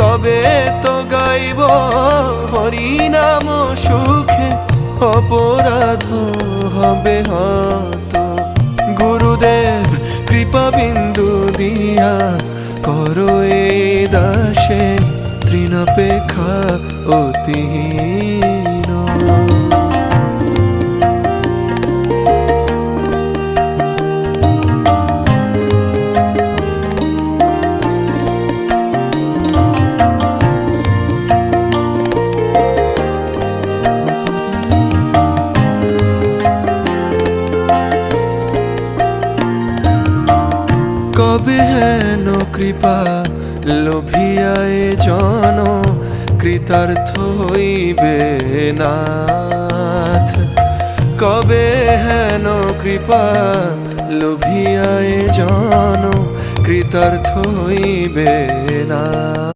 তবে তো গাইব হরিনাম সুখে, অপরাধ হবে হত। গুরুদেব কৃপা বিন্দু দিয়া করো এ দাসে তৃণাপেক্ষা অতিহীন। কবে হেন কৃপা লোভিয়ায় জন কৃতার্থ হইবে নাথ। কবে হেন কৃপা লোভিয়ায় জন কৃতার্থ হইবে না।